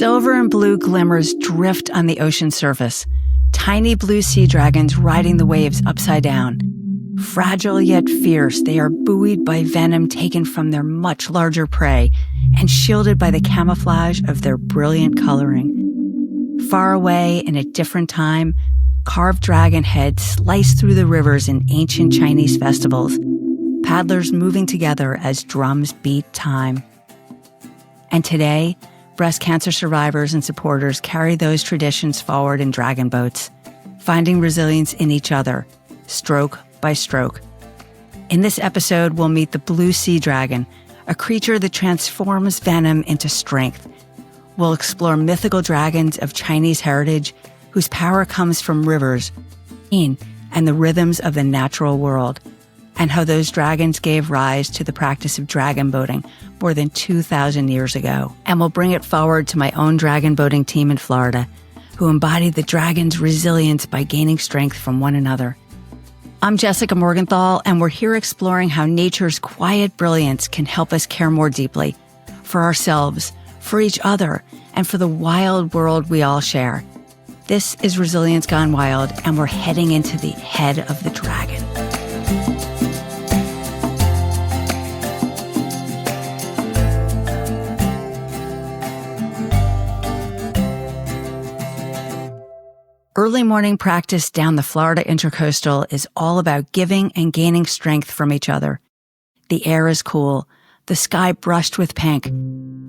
Silver and blue glimmers drift on the ocean surface, tiny blue sea dragons riding the waves upside down. Fragile yet fierce, they are buoyed by venom taken from their much larger prey and shielded by the camouflage of their brilliant coloring. Far away in a different time, carved dragon heads slice through the rivers in ancient Chinese festivals, paddlers moving together as drums beat time. And today, breast cancer survivors and supporters carry those traditions forward in dragon boats, finding resilience in each other, stroke by stroke. In this episode, we'll meet the blue sea dragon, a creature that transforms venom into strength. We'll explore mythical dragons of Chinese heritage whose power comes from rivers, and the rhythms of the natural world, and how those dragons gave rise to the practice of dragon boating more than 2,000 years ago. And we'll bring it forward to my own dragon boating team in Florida, who embodied the dragon's resilience by gaining strength from one another. I'm Jessica Morgenthau, and we're here exploring how nature's quiet brilliance can help us care more deeply for ourselves, for each other, and for the wild world we all share. This is Resilience Gone Wild, and we're heading into the head of the dragon. Early morning practice down the Florida Intracoastal is all about giving and gaining strength from each other. The air is cool, the sky brushed with pink.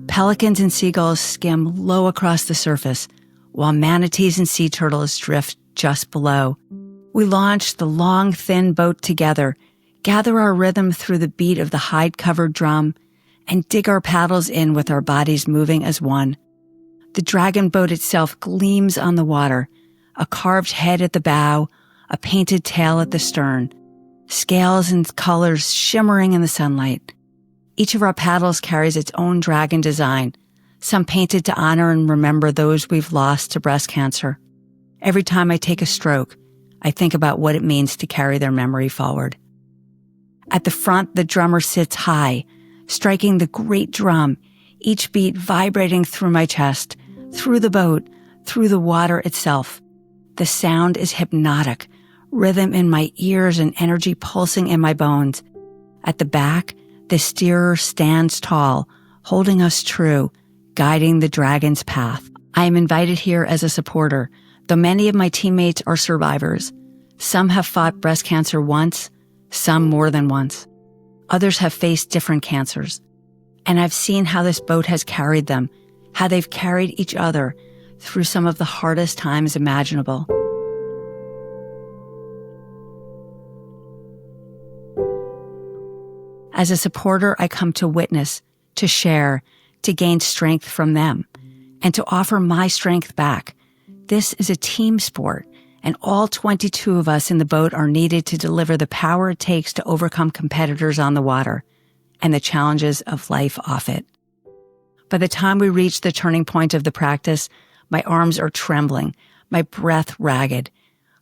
Pelicans and seagulls skim low across the surface, while manatees and sea turtles drift just below. We launch the long, thin boat together, gather our rhythm through the beat of the hide-covered drum, and dig our paddles in with our bodies moving as one. The dragon boat itself gleams on the water, a carved head at the bow, a painted tail at the stern, scales and colors shimmering in the sunlight. Each of our paddles carries its own dragon design, some painted to honor and remember those we've lost to breast cancer. Every time I take a stroke, I think about what it means to carry their memory forward. At the front, the drummer sits high, striking the great drum, each beat vibrating through my chest, through the boat, through the water itself. The sound is hypnotic, rhythm in my ears and energy pulsing in my bones. At the back, the steerer stands tall, holding us true, guiding the dragon's path. I am invited here as a supporter, though many of my teammates are survivors. Some have fought breast cancer once, some more than once. Others have faced different cancers. And I've seen how this boat has carried them, how they've carried each other through some of the hardest times imaginable. As a supporter, I come to witness, to share, to gain strength from them, and to offer my strength back. This is a team sport, and all 22 of us in the boat are needed to deliver the power it takes to overcome competitors on the water and the challenges of life off it. By the time we reach the turning point of the practice, my arms are trembling, my breath ragged.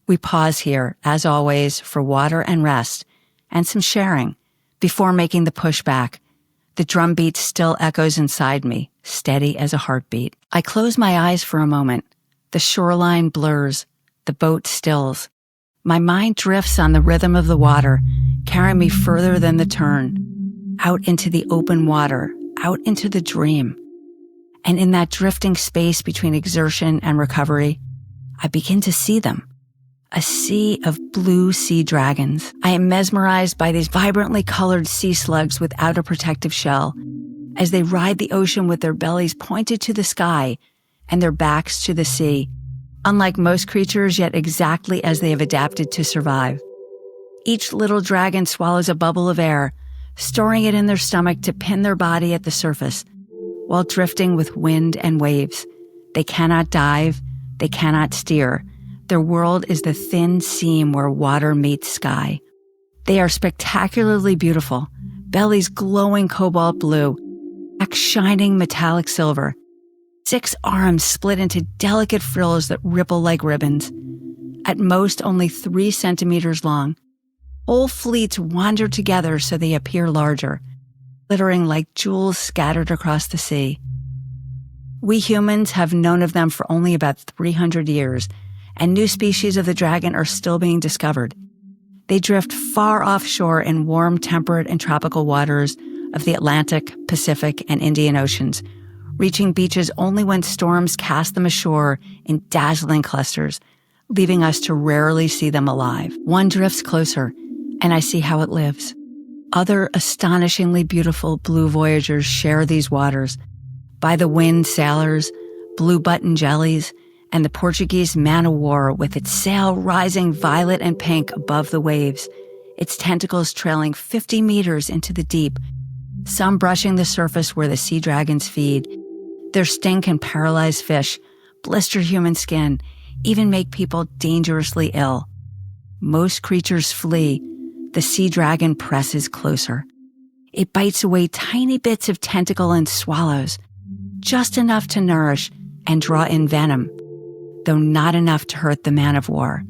We pause here, as always, for water and rest, and some sharing, before making the push back. The drum beat still echoes inside me, steady as a heartbeat. I close my eyes for a moment. The shoreline blurs. The boat stills. My mind drifts on the rhythm of the water, carrying me further than the turn, out into the open water, out into the dream. And in that drifting space between exertion and recovery, I begin to see them. A sea of blue sea dragons. I am mesmerized by these vibrantly colored sea slugs without a protective shell, as they ride the ocean with their bellies pointed to the sky and their backs to the sea, unlike most creatures, yet exactly as they have adapted to survive. Each little dragon swallows a bubble of air, storing it in their stomach to pin their body at the surface, while drifting with wind and waves. They cannot dive, they cannot steer. Their world is the thin seam where water meets sky. They are spectacularly beautiful, bellies glowing cobalt blue, backs shining metallic silver, 6 arms split into delicate frills that ripple like ribbons, at most only 3 centimeters long. Whole fleets wander together so they appear larger, glittering like jewels scattered across the sea. We humans have known of them for only about 300 years, and new species of the dragon are still being discovered. They drift far offshore in warm, temperate, and tropical waters of the Atlantic, Pacific, and Indian Oceans, reaching beaches only when storms cast them ashore in dazzling clusters, leaving us to rarely see them alive. One drifts closer, and I see how it lives. Other astonishingly beautiful blue voyagers share these waters. By the wind sailors, blue button jellies, and the Portuguese man-o'-war with its sail rising violet and pink above the waves, its tentacles trailing 50 meters into the deep, some brushing the surface where the sea dragons feed. Their sting can paralyze fish, blister human skin, even make people dangerously ill. Most creatures flee. The sea dragon presses closer. It bites away tiny bits of tentacle and swallows, just enough to nourish and draw in venom, though not enough to hurt the man-of-war.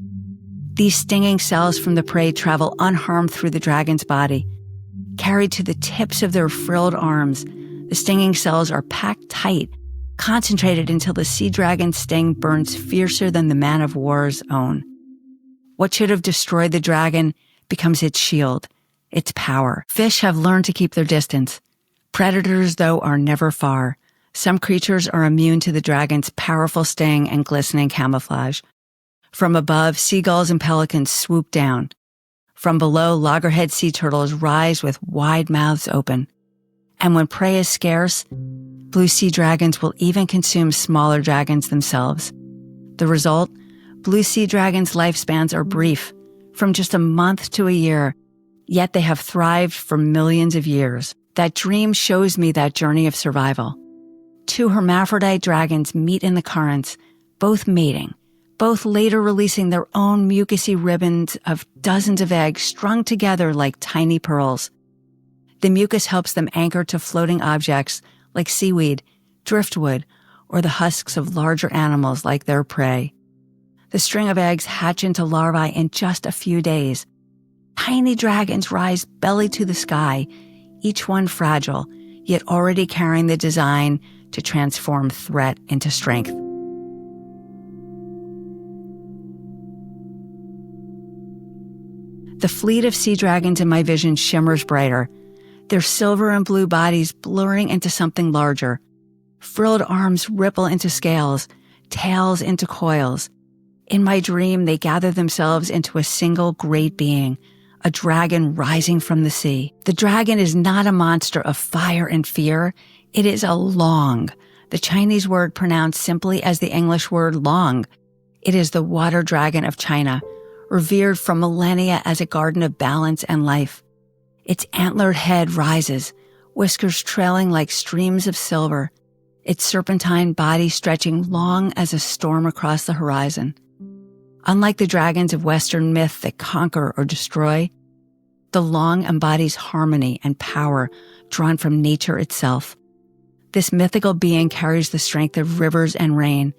These stinging cells from the prey travel unharmed through the dragon's body. Carried to the tips of their frilled arms, the stinging cells are packed tight, concentrated until the sea dragon's sting burns fiercer than the man-of-war's own. What should have destroyed the dragon becomes its shield, its power. Fish have learned to keep their distance. Predators, though, are never far. Some creatures are immune to the dragon's powerful sting and glistening camouflage. From above, seagulls and pelicans swoop down. From below, loggerhead sea turtles rise with wide mouths open. And when prey is scarce, blue sea dragons will even consume smaller dragons themselves. The result? Blue sea dragons' lifespans are brief, from just a month to a year, yet they have thrived for millions of years. That dream shows me that journey of survival. Two hermaphrodite dragons meet in the currents, both mating, both later releasing their own mucousy ribbons of dozens of eggs strung together like tiny pearls. The mucus helps them anchor to floating objects like seaweed, driftwood, or the husks of larger animals like their prey. The string of eggs hatch into larvae in just a few days. Tiny dragons rise belly to the sky, each one fragile, yet already carrying the design to transform threat into strength. The fleet of sea dragons in my vision shimmers brighter, their silver and blue bodies blurring into something larger. Frilled arms ripple into scales, tails into coils. In my dream, they gather themselves into a single great being, a dragon rising from the sea. The dragon is not a monster of fire and fear. It is a long, the Chinese word pronounced simply as the English word long. It is the water dragon of China, revered for millennia as a garden of balance and life. Its antlered head rises, whiskers trailing like streams of silver, its serpentine body stretching long as a storm across the horizon. Unlike the dragons of Western myth that conquer or destroy, the long embodies harmony and power drawn from nature itself. This mythical being carries the strength of rivers and rain,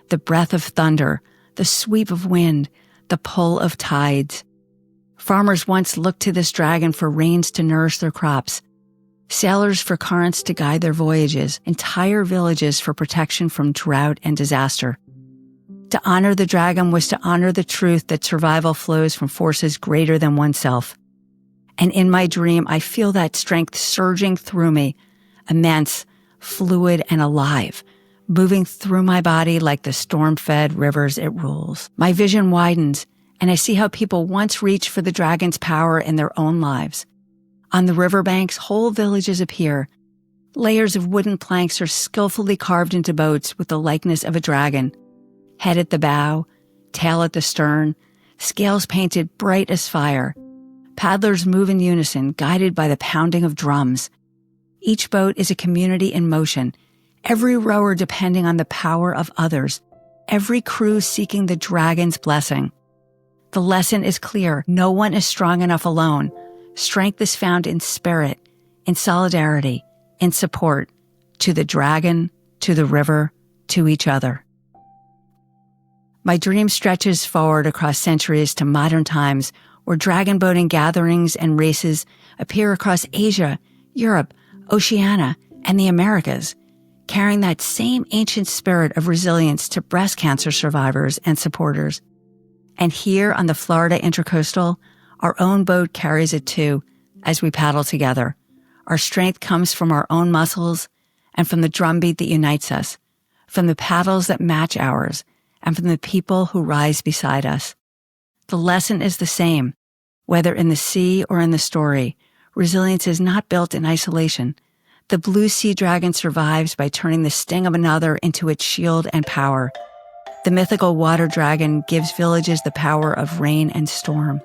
the breath of thunder, the sweep of wind, the pull of tides. Farmers once looked to this dragon for rains to nourish their crops, sailors for currents to guide their voyages, entire villages for protection from drought and disaster. To honor the dragon was to honor the truth that survival flows from forces greater than oneself. And in my dream, I feel that strength surging through me, immense, fluid, and alive, moving through my body like the storm-fed rivers it rules. My vision widens, and I see how people once reached for the dragon's power in their own lives. On the riverbanks, whole villages appear. Layers of wooden planks are skillfully carved into boats with the likeness of a dragon. Head at the bow, tail at the stern, scales painted bright as fire. Paddlers move in unison, guided by the pounding of drums. Each boat is a community in motion, every rower depending on the power of others, every crew seeking the dragon's blessing. The lesson is clear. No one is strong enough alone. Strength is found in spirit, in solidarity, in support, to the dragon, to the river, to each other. My dream stretches forward across centuries to modern times where dragon boating gatherings and races appear across Asia, Europe, Oceania, and the Americas, carrying that same ancient spirit of resilience to breast cancer survivors and supporters. And here on the Florida Intracoastal, our own boat carries it too as we paddle together. Our strength comes from our own muscles and from the drumbeat that unites us, from the paddles that match ours, and from the people who rise beside us. The lesson is the same. Whether in the sea or in the story, resilience is not built in isolation. The blue sea dragon survives by turning the sting of another into its shield and power. The mythical water dragon gives villages the power of rain and storm.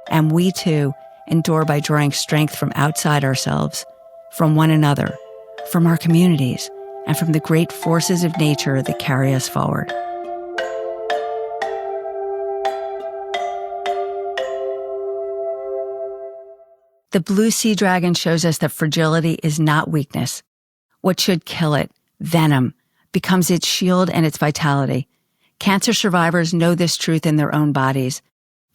And we too endure by drawing strength from outside ourselves, from one another, from our communities, and from the great forces of nature that carry us forward. The blue sea dragon shows us that fragility is not weakness. What should kill it, venom, becomes its shield and its vitality. Cancer survivors know this truth in their own bodies.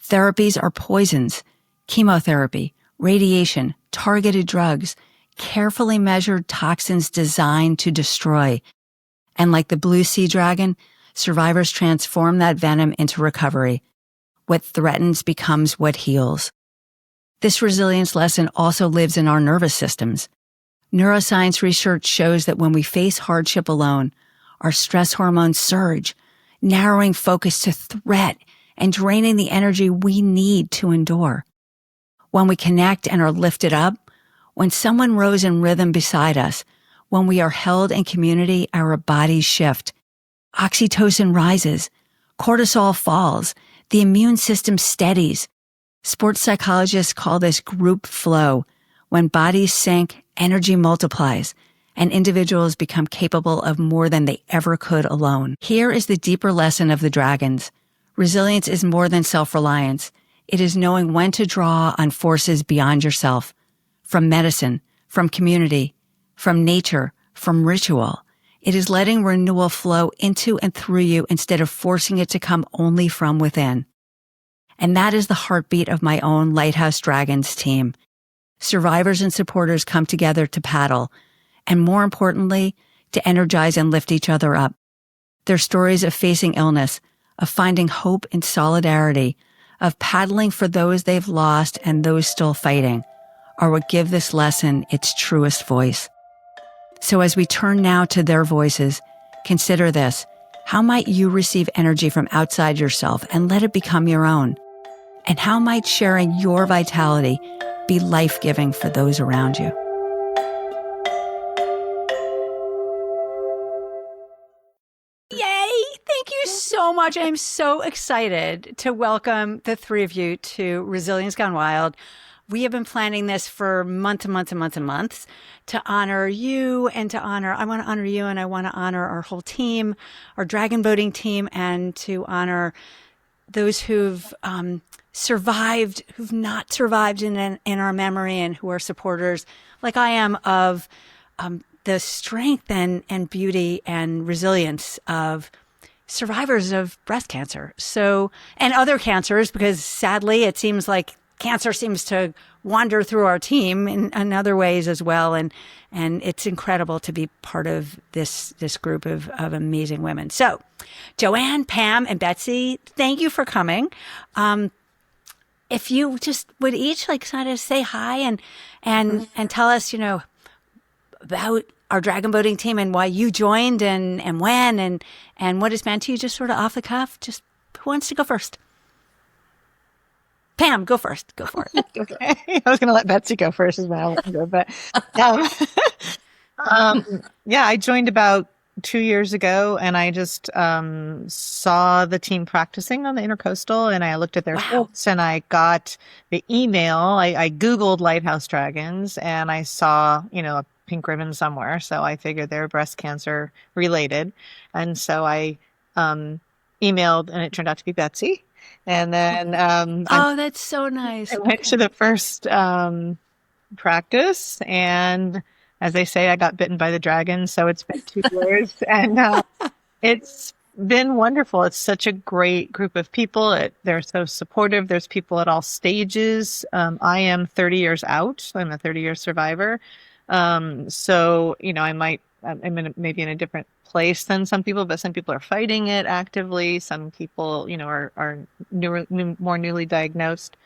Therapies are poisons, chemotherapy, radiation, targeted drugs, carefully measured toxins designed to destroy. And like the blue sea dragon, survivors transform that venom into recovery. What threatens becomes what heals. This resilience lesson also lives in our nervous systems. Neuroscience research shows that when we face hardship alone, our stress hormones surge, narrowing focus to threat and draining the energy we need to endure. When we connect and are lifted up, when someone rows in rhythm beside us, when we are held in community, our bodies shift. Oxytocin rises, cortisol falls, the immune system steadies. Sports psychologists call this group flow. When bodies sync, energy multiplies, and individuals become capable of more than they ever could alone. Here is the deeper lesson of the dragons. Resilience is more than self-reliance. It is knowing when to draw on forces beyond yourself, from medicine, from community, from nature, from ritual. It is letting renewal flow into and through you instead of forcing it to come only from within. And that is the heartbeat of my own Lighthouse Dragons team. Survivors and supporters come together to paddle, and more importantly, to energize and lift each other up. Their stories of facing illness, of finding hope in solidarity, of paddling for those they've lost and those still fighting, are what give this lesson its truest voice. So as we turn now to their voices, consider this. How might you receive energy from outside yourself and let it become your own? And how might sharing your vitality be life-giving for those around you? Yay! Thank you so much. I'm so excited to welcome the three of you to Resilience Gone Wild. We have been planning this for months and months and months and months to honor you and I want to honor you and I want to honor our whole team, our dragon boating team, and to honor those who've survived, who've not survived in our memory and who are supporters, like I am, of the strength and beauty and resilience of survivors of breast cancer. So, and other cancers, because sadly it seems like cancer seems to wander through our team in other ways as well. And it's incredible to be part of this group of amazing women. So Joanne, Pam, and Betsy, thank you for coming. If you just would each kind of say hi and tell us, about our dragon boating team and why you joined and when and what it's meant to you, just sort of off the cuff. Just who wants to go first? Pam, go first. Go for it. Okay. I was going to let Betsy go first as well. But I joined about 2 years ago, and I just saw the team practicing on the Intercoastal, and I looked at their books, and I got the email. I Googled Lighthouse Dragons, and I saw, a pink ribbon somewhere. So I figured they're breast cancer related. And so I emailed, and it turned out to be Betsy. And then that's so nice. I went to the first practice, and as they say, I got bitten by the dragon. So it's been 2 years, and it's been wonderful. It's such a great group of people. They're so supportive. There's people at all stages. I am 30 years out. So I'm a 30-year survivor. So, I'm maybe in a different place than some people, but some people are fighting it actively. Some people, are more newly diagnosed.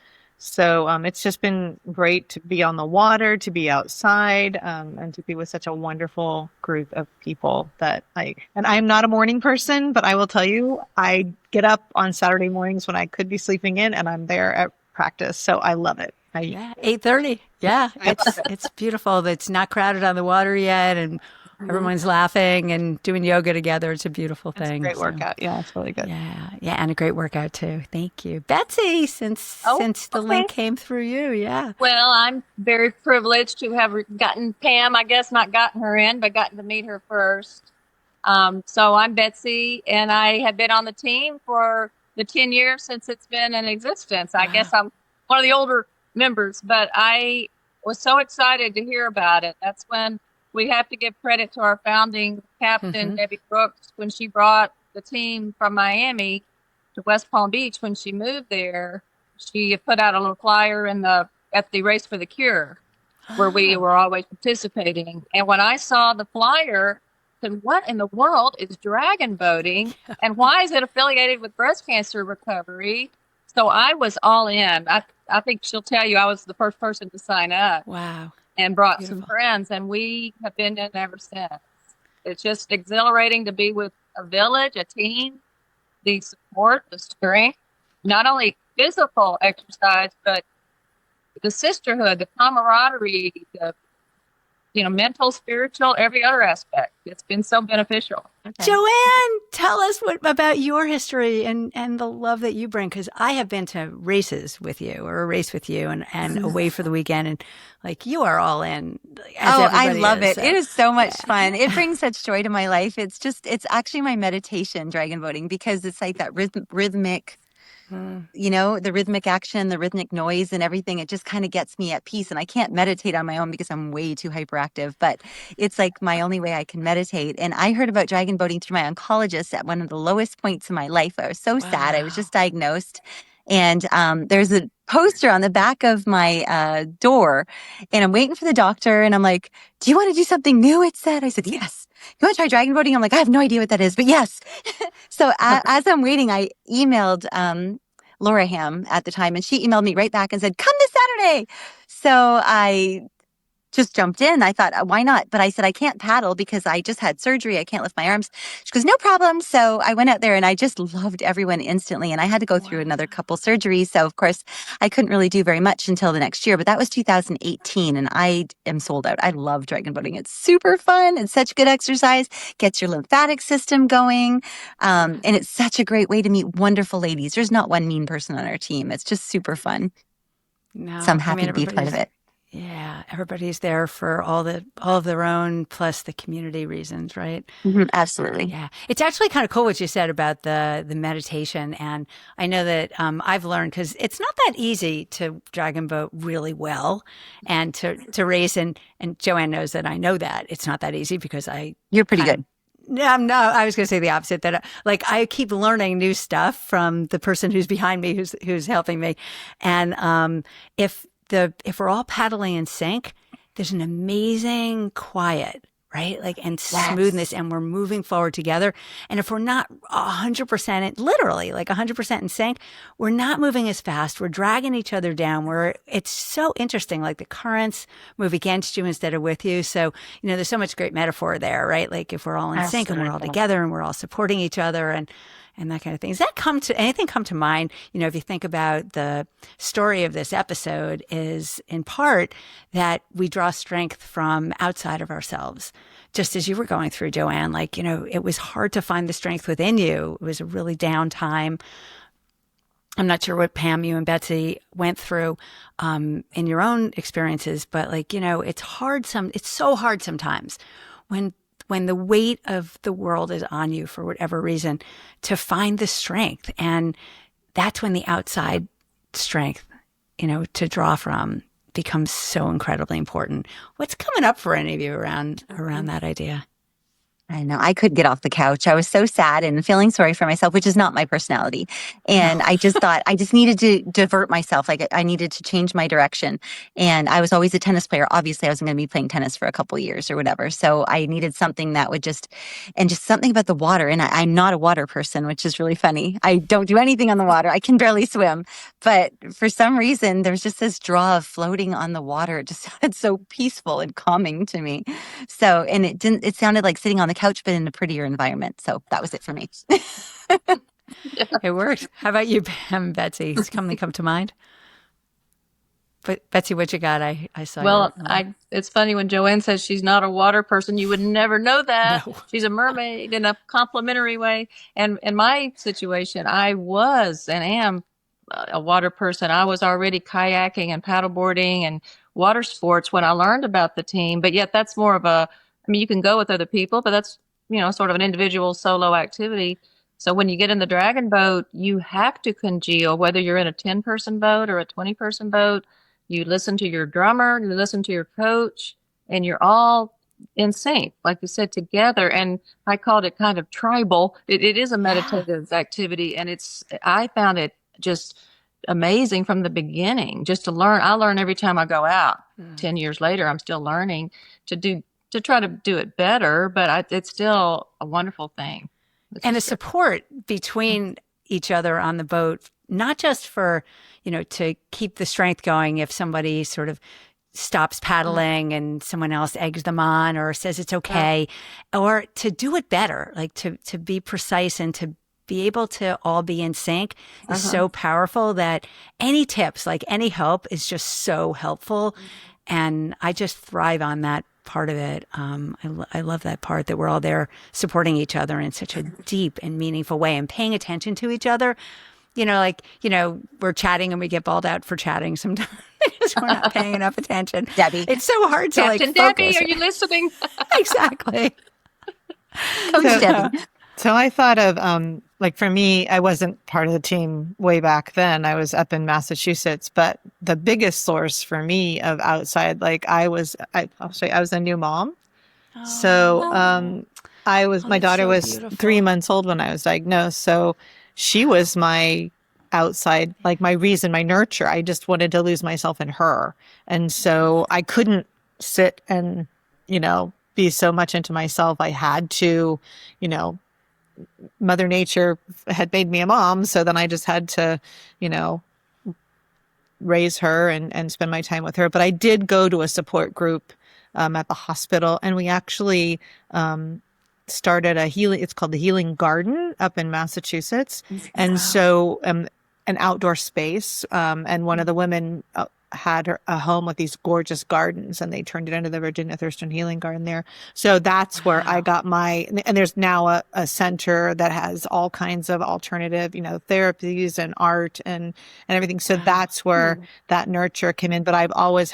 So, it's just been great to be on the water, to be outside, and to be with such a wonderful group of people and I'm not a morning person, but I will tell you, I get up on Saturday mornings when I could be sleeping in and I'm there at practice. So I love it. Yeah, 8:30. Yeah, it's beautiful. It's not crowded on the water yet, and everyone's laughing and doing yoga together. It's a beautiful It's a thing. great workout. Yeah, it's really good. Yeah, and a great workout too. Thank you, Betsy. Since the link came through you, yeah. Well, I'm very privileged to have gotten Pam. I guess not gotten her in, but gotten to meet her first. So I'm Betsy, and I have been on the team for the 10 years since it's been in existence. I guess I'm one of the older members, but I was so excited to hear about it. That's when we have to give credit to our founding captain, Debbie Brooks, when she brought the team from Miami to West Palm Beach. When she moved there, she put out a little flyer at the Race for the Cure, where we were always participating. And when I saw the flyer, I said, what in the world is dragon boating? And why is it affiliated with breast cancer recovery? So I was all in. I think she'll tell you I was the first person to sign up. Wow. And brought some friends, and we have been in ever since. It's just exhilarating to be with a village, a team, the support, the strength, not only physical exercise, but the sisterhood, the camaraderie, the mental, spiritual, every other aspect. It's been so beneficial. Okay. Joanne, tell us about your history and the love that you bring, because I have been to races with you, or a race with you, and away for the weekend, and you are all in. I love it. So. It is so much fun. It brings such joy to my life. It's actually my meditation, dragon boating, because it's like that rhythmic. The rhythmic action, the rhythmic noise and everything, it just kind of gets me at peace. And I can't meditate on my own because I'm way too hyperactive, but it's like my only way I can meditate. And I heard about dragon boating through my oncologist at one of the lowest points in my life. I was so sad. I was just diagnosed. And there's a poster on the back of my door, and I'm waiting for the doctor. And I'm like, do you want to do something new? It said. I said, yes. You want to try dragon boating? I'm like, I have no idea what that is, but yes. So as I'm waiting, I emailed Laura Ham at the time, and she emailed me right back and said, come this Saturday. So I just jumped in. I thought, why not? But I said, I can't paddle because I just had surgery. I can't lift my arms. She goes, no problem. So I went out there and I just loved everyone instantly. And I had to go through another couple surgeries. So of course I couldn't really do very much until the next year, but that was 2018. And I am sold out. I love dragon boating. It's super fun. It's such good exercise, gets your lymphatic system going. And it's such a great way to meet wonderful ladies. There's not one mean person on our team. It's just super fun. No, so I'm happy to be part of it. Yeah, everybody's there for all of their own, plus the community reasons, right? Mm-hmm, absolutely. Yeah, it's actually kind of cool what you said about the meditation, and I know that I've learned, because it's not that easy to dragon boat really well, and to race, and Joanne knows that I know that it's not that easy because you're pretty good. No, I was going to say the opposite. That I keep learning new stuff from the person who's behind me, who's helping me, and if we're all paddling in sync, there's an amazing quiet, right? And smoothness, and we're moving forward together. And if we're not 100%, literally 100% in sync, we're not moving as fast. We're dragging each other down. It's so interesting. The currents move against you instead of with you. So, there's so much great metaphor there, right? If we're all in sync and we're all together and we're all supporting each other and that kind of thing. Does that anything come to mind? If you think about the story of this episode, is in part that we draw strength from outside of ourselves. Just as you were going through, Joanne, it was hard to find the strength within you. It was a really down time. I'm not sure what Pam, you and Betsy went through in your own experiences, but it's hard. It's so hard sometimes when the weight of the world is on you for whatever reason, to find the strength. And that's when the outside strength, to draw from, becomes so incredibly important. What's coming up for any of you around that idea? I know. I couldn't get off the couch. I was so sad and feeling sorry for myself, which is not my personality. And I just thought I just needed to divert myself. Like I needed to change my direction. And I was always a tennis player. Obviously, I wasn't going to be playing tennis for a couple of years or whatever. So I needed something that would just something about the water. And I'm not a water person, which is really funny. I don't do anything on the water. I can barely swim. But for some reason, there's just this draw of floating on the water. It just sounded so peaceful and calming to me. So, and it sounded like sitting on the couch, but in a prettier environment. So that was it for me. It worked. How about you, Betsy? Does something come to mind? But Betsy, what you got? I saw. Well, it's funny when Joanne says she's not a water person. You would never know that. No. She's a mermaid in a complimentary way. And in my situation, I was and am a water person. I was already kayaking and paddleboarding and water sports when I learned about the team. But yet that's more of you can go with other people, but that's, sort of an individual solo activity. So when you get in the dragon boat, you have to congeal, whether you're in a 10-person boat or a 20-person boat. You listen to your drummer, you listen to your coach, and you're all in sync, like you said, together. And I called it kind of tribal. It is a meditative activity, and I found it just amazing from the beginning, just to learn. I learn every time I go out. 10 years later, I'm still learning to try to do it better, but it's still a wonderful thing. And the support between each other on the boat, not just for, to keep the strength going if somebody sort of stops paddling and someone else eggs them on or says it's okay, or to do it better, like to be precise and to be able to all be in sync is so powerful that any tips, like any help is just so helpful. And I just thrive on that part of it. I love that part that we're all there supporting each other in such a deep and meaningful way and paying attention to each other. We're chatting and we get balled out for chatting sometimes because we're not paying enough attention. Debbie. It's so hard to Captain focus. Debbie, are you listening? Exactly. Coach Debbie. So I thought of, for me, I wasn't part of the team way back then. I was up in Massachusetts, but the biggest source for me of outside, I was a new mom. My daughter was beautiful. 3 months old when I was diagnosed. So she was my outside, my reason, my nurture. I just wanted to lose myself in her. And so I couldn't sit and, be so much into myself. I had to, Mother Nature had made me a mom. So then I just had to, raise her and spend my time with her. But I did go to a support group at the hospital, and we actually started it's called the Healing Garden up in Massachusetts. And so an outdoor space. And one of the women had a home with these gorgeous gardens, and they turned it into the Virginia Thurston Healing Garden there. So that's where I got and there's now a center that has all kinds of alternative, therapies and art and everything. So that's where that nurture came in. But I've always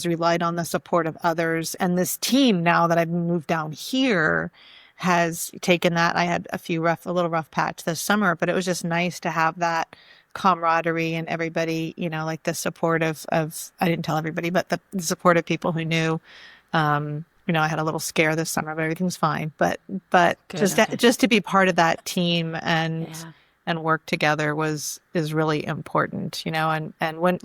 relied on the support of others. And this team, now that I've moved down here, has taken that. I had a little rough patch this summer, but it was just nice to have that camaraderie and everybody, the support of I didn't tell everybody, but the support of people who knew. I had a little scare this summer, but everything's fine. But just to be part of that team and work together is really important, and when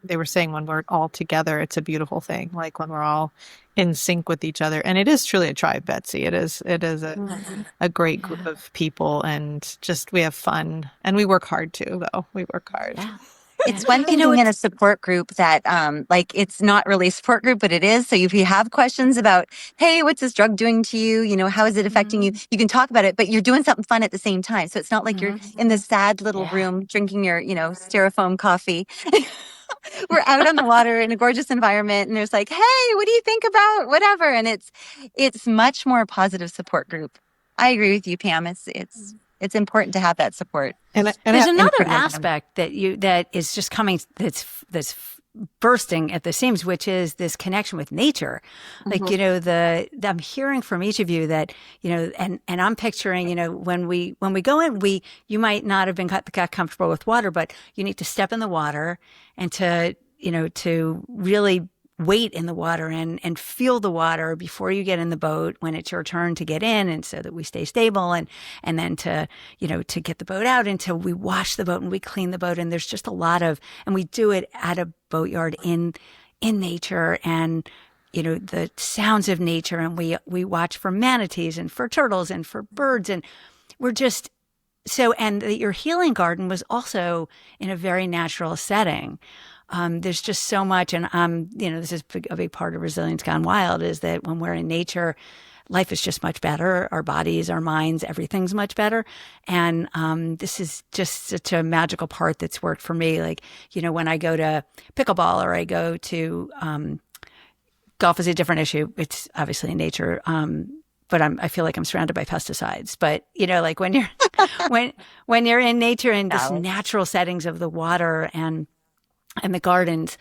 they were saying, when we're all together, it's a beautiful thing. Like when we're all in sync with each other. And it is truly a tribe, Betsy. It is a great group of people, and just, we have fun, and we work hard too, though. We work hard. Yeah. It's one thing being in a support group that, it's not really a support group, but it is. So if you have questions about, hey, what's this drug doing to you? How is it affecting you? You can talk about it, but you're doing something fun at the same time. So it's not like you're in this sad little room drinking your, styrofoam coffee. We're out on the water in a gorgeous environment, and there's hey, what do you think about whatever? And it's much more a positive support group. I agree with you, Pam. It's important to have that support. And there's another aspect that is just coming, that's bursting at the seams, which is this connection with nature. I'm hearing from each of you that, and I'm picturing, when we go in, you might not have been got comfortable with water, but you need to step in the water and to really wait in the water and feel the water before you get in the boat when it's your turn to get in, and so that we stay stable, and then to, to get the boat out until we wash the boat and we clean the boat. And there's just a lot of, and we do it at a boatyard in nature, and the sounds of nature, and we watch for manatees and for turtles and for birds, and we're just so, and your healing garden was also in a very natural setting. There's just so much, and this is a big part of Resilience Gone Wild, is that when we're in nature, life is just much better. Our bodies, our minds, everything's much better. And this is just such a magical part that's worked for me. Like, when I go to pickleball or I go to golf is a different issue. It's obviously in nature. But I feel like I'm surrounded by pesticides. But like when you're when you're in nature in this natural settings of the water and the gardens,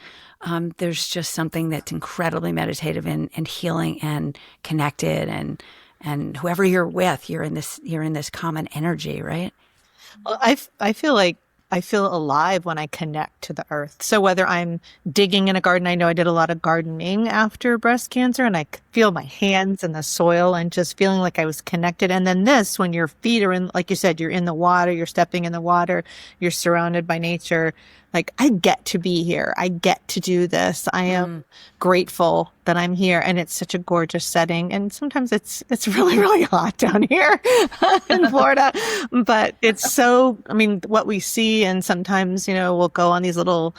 there's just something that's incredibly meditative and healing and connected, and whoever you're with, you're in this common energy, right? Well, I feel like I feel alive when I connect to the earth. So whether I'm digging in a garden, I know I did a lot of gardening after breast cancer, and I feel my hands in the soil and just feeling like I was connected. And then this, when your feet are in, like you said, you're in the water, you're stepping in the water, you're surrounded by nature. Like, I get to be here. I get to do this. I am grateful that I'm here. And it's such a gorgeous setting. And sometimes it's really, really hot down here in Florida. But it's so, what we see, and sometimes, we'll go on these little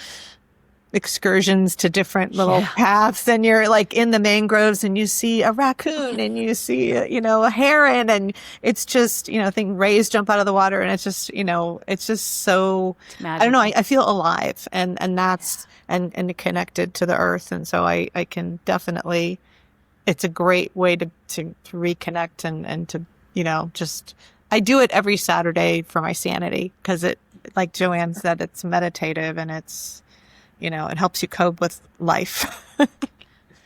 excursions to different little paths, and you're like in the mangroves and you see a raccoon and you see a heron, and it's just I think rays jump out of the water, and it's just it's just so I don't know, I feel alive and that's and connected to the earth. And so I can definitely, it's a great way to reconnect and to just, I do it every Saturday for my sanity, because it, like Joanne said, it's meditative, and it's it helps you cope with life.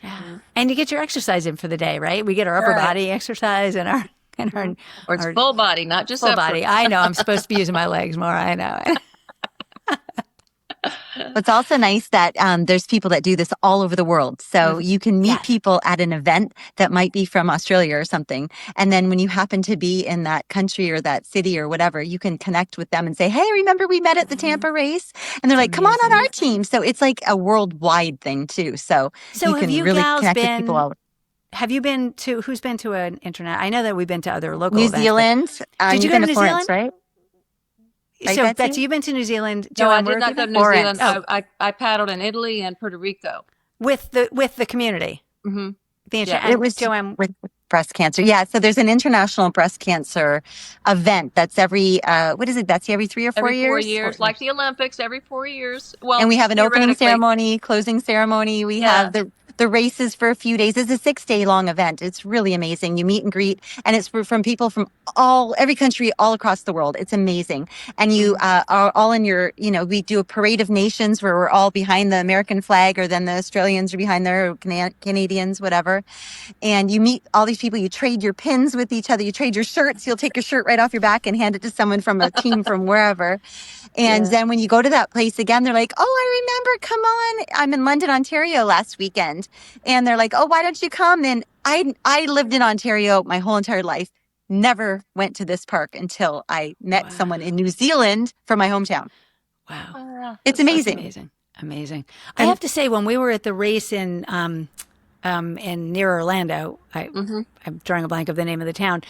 Yeah. And you get your exercise in for the day, right? We get our upper body exercise and our or it's full body, not just full upper body. I know, I'm supposed to be using my legs more. I know. It's also nice that there's people that do this all over the world. So you can meet people at an event that might be from Australia or something. And then when you happen to be in that country or that city or whatever, you can connect with them and say, hey, remember we met at the Tampa race? And they're like, come on our team. So it's like a worldwide thing too. So you can really connect with people all over. Have you been to, who's been to an internet? I know that we've been to other local New events. Zealand. Did you go to New Florence, Zealand? right? Right, so, Betsy? Betsy, you've been to New Zealand. No, Joanne, I did not go to New Zealand. Oh. I paddled in Italy and Puerto Rico with the community. Mm-hmm. It was Joanne with breast cancer. Yeah, so there's an international breast cancer event that's every what is it, Betsy? Every 3 or 4 years. 4 years, like the Olympics, every 4 years. Well, and we have an opening ceremony, closing ceremony. We have the races for a few days. It's a 6-day long event. It's really amazing. You meet and greet, and it's from people from every country all across the world. It's amazing. And you are all in your, we do a parade of nations where we're all behind the American flag, or then the Australians are behind there, or Canadians, whatever. And you meet all these people. You trade your pins with each other. You trade your shirts. You'll take your shirt right off your back and hand it to someone from a team from wherever. And then when you go to that place again, they're like, oh, I remember, come on. I'm in London, Ontario last weekend. And they're like, oh, why don't you come? And I lived in Ontario my whole entire life. Never went to this park until I met someone in New Zealand from my hometown. Wow. It's amazing. Amazing. I have to say, when we were at the race in near Orlando, I'm drawing a blank of the name of the town.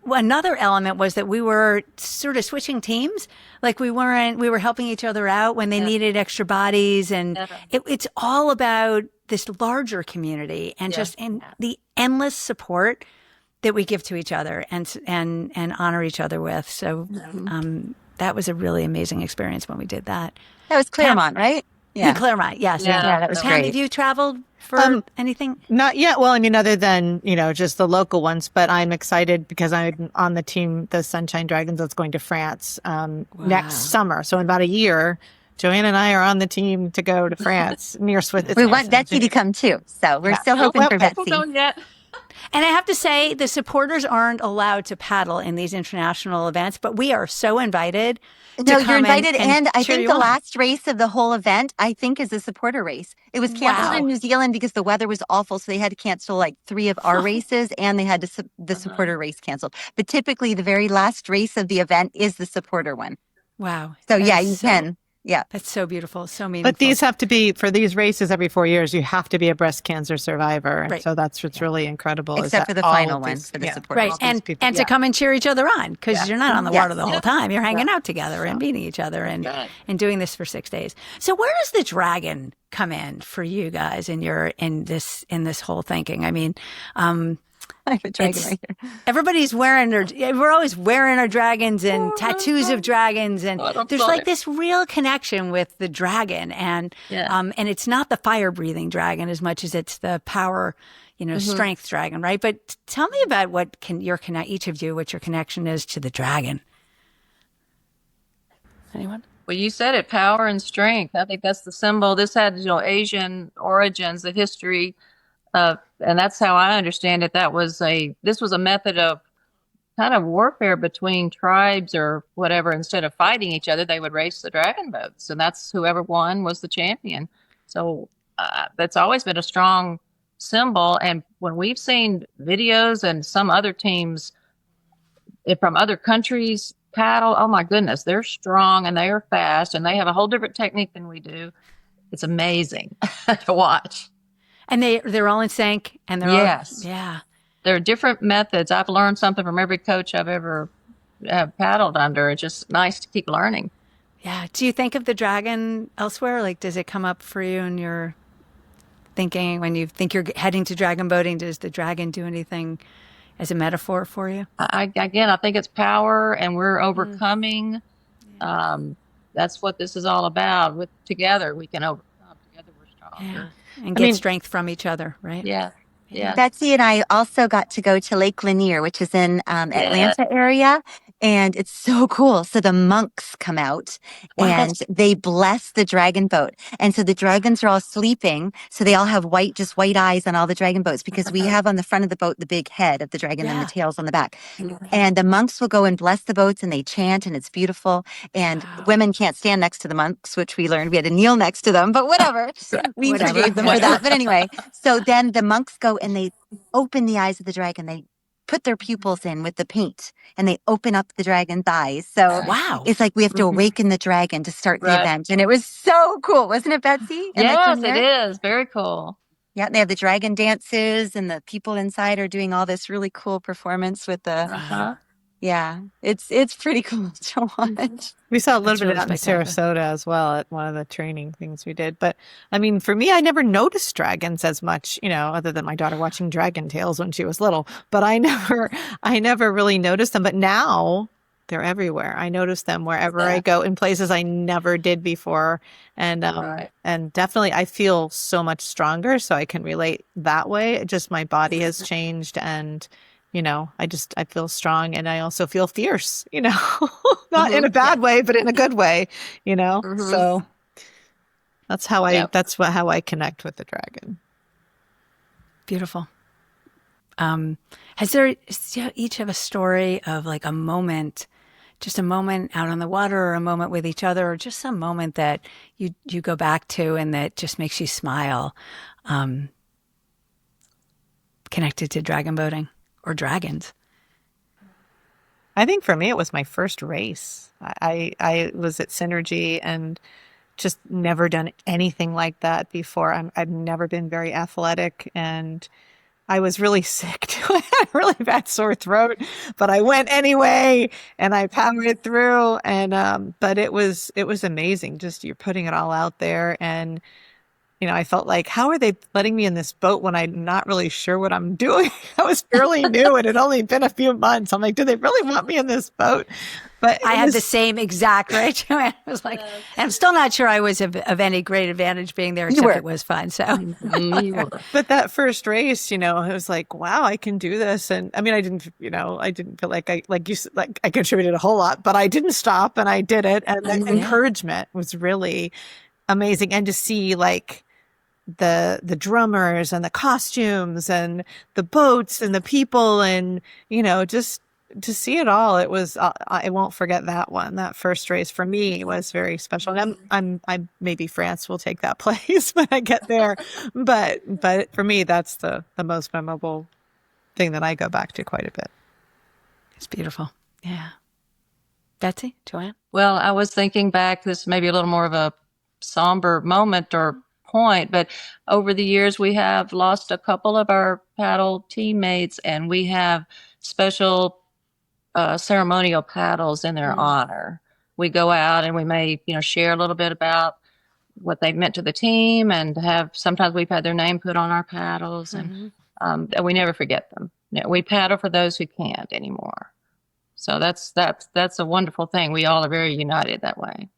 Another element was that we were sort of switching teams. Like we were helping each other out when they needed extra bodies. And it's all about this larger community and just the endless support that we give to each other and honor each other with. So that was a really amazing experience when we did that. That was Claremont, right? Yeah. Claremont, yes. Yeah, that was Pam, great. have you traveled for anything? Not yet. Well, other than, just the local ones, but I'm excited because I'm on the team, the Sunshine Dragons, that's going to France next summer. So in about a year, Joanne and I are on the team to go to France near Switzerland. We want Betsy to come too. So we're still hoping for Betsy. Don't yet. And I have to say, the supporters aren't allowed to paddle in these international events, but we are so invited. No, you're invited. And And I cheer think you the on. last race of the whole event, I think, is a supporter race. It was canceled Wow. in New Zealand because the weather was awful. So they had to cancel like 3 of our races, and they had the supporter race canceled. But typically, the very last race of the event is the supporter one. Wow. So yeah, you can. Yeah. That's so beautiful. So meaningful. But these have to be, for these races every 4 years, you have to be a breast cancer survivor. Right. So that's what's really incredible. Except for the final one for the supporters. Right. And to come and cheer each other on, because you're not on the water the whole time. You're hanging out together and meeting each other and doing this for 6 days. So where does the dragon come in for you guys in this whole thinking? I mean, I have a dragon right here. Everybody's we're always wearing our dragons and tattoos of dragons. And there's like this real connection with the dragon. And it's not the fire breathing dragon as much as it's the power, strength dragon, right? But tell me about each of you, what your connection is to the dragon. Anyone? Well, you said it, power and strength. I think that's the symbol. This had, Asian origins, the history and that's how I understand it. This was a method of kind of warfare between tribes or whatever. Instead of fighting each other, they would race the dragon boats, and that's whoever won was the champion. So that's always been a strong symbol. And when we've seen videos and some other teams from other countries paddle, oh my goodness, they're strong and they are fast and they have a whole different technique than we do. It's amazing to watch. And they're all in sync, and they're all, there are different methods. I've learned something from every coach I've ever paddled under. It's just nice to keep learning. Yeah. Do you think of the dragon elsewhere? Like, does it come up for you in your thinking when you think you're heading to dragon boating? Does the dragon do anything as a metaphor for you? I think it's power, and we're overcoming. That's what this is all about. Together, we can overcome. Together, we're stronger. Yeah. And get strength from each other, right? Yeah. Yeah. Betsy and I also got to go to Lake Lanier, which is in Atlanta area. And it's so cool. So the monks come out and they bless the dragon boat. And so the dragons are all sleeping. So they all have white eyes on all the dragon boats, because we have on the front of the boat the big head of the dragon and the tails on the back. And the monks will go and bless the boats, and they chant, and it's beautiful. And women can't stand next to the monks, which we learned we had to kneel next to them, but whatever. We forgave them for that. But anyway, so then the monks go and they open the eyes of the dragon. They put their pupils in with the paint, and they open up the dragon's eyes. So it's like we have to awaken the dragon to start the event. And it was so cool. Wasn't it, Betsy? Yes, it is. Very cool. Yeah, they have the dragon dances, and the people inside are doing all this really cool performance with the... Yeah, it's pretty cool to watch. We saw a little bit of that in Sarasota as well at one of the training things we did. But I mean, for me, I never noticed dragons as much, other than my daughter watching Dragon Tales when she was little. But I never really noticed them. But now they're everywhere. I notice them wherever I go, in places I never did before. And and definitely I feel so much stronger, so I can relate that way. Just my body has changed, and I feel strong, and I also feel fierce, not in a bad way, but in a good way, So that's how how I connect with the dragon. Beautiful. Has there each have a story of like a moment, just a moment out on the water, or a moment with each other, or just some moment that you go back to and that just makes you smile, connected to dragon boating? Or dragons? I think for me, it was my first race. I was at Synergy and just never done anything like that before. I've never been very athletic, and I was really sick too. I had a really bad sore throat, but I went anyway, and I powered through. And but it was amazing. Just you're putting it all out there, and I felt like, how are they letting me in this boat when I'm not really sure what I'm doing? I was fairly new, and it had only been a few months. I'm like, do they really want me in this boat? But I had the same exact right. I was like, and I'm still not sure I was of any great advantage being there, except it was fun. So, but that first race, it was like, wow, I can do this. And I mean, I didn't feel like I contributed a whole lot, but I didn't stop, and I did it. And the encouragement was really amazing, and to see the drummers and the costumes and the boats and the people, and just to see it all. It was I won't forget that one. That first race for me was very special. And I'm maybe France will take that place when I get there, but for me that's the most memorable thing that I go back to quite a bit. It's beautiful. Yeah. Betsy, Joanne? Well, I was thinking back, this may be a little more of a somber moment or point, but over the years we have lost a couple of our paddle teammates, and we have special ceremonial paddles in their honor. We go out and we may, share a little bit about what they've meant to the team, and sometimes we've had their name put on our paddles, and we never forget them. We paddle for those who can't anymore. So that's a wonderful thing. We all are very united that way.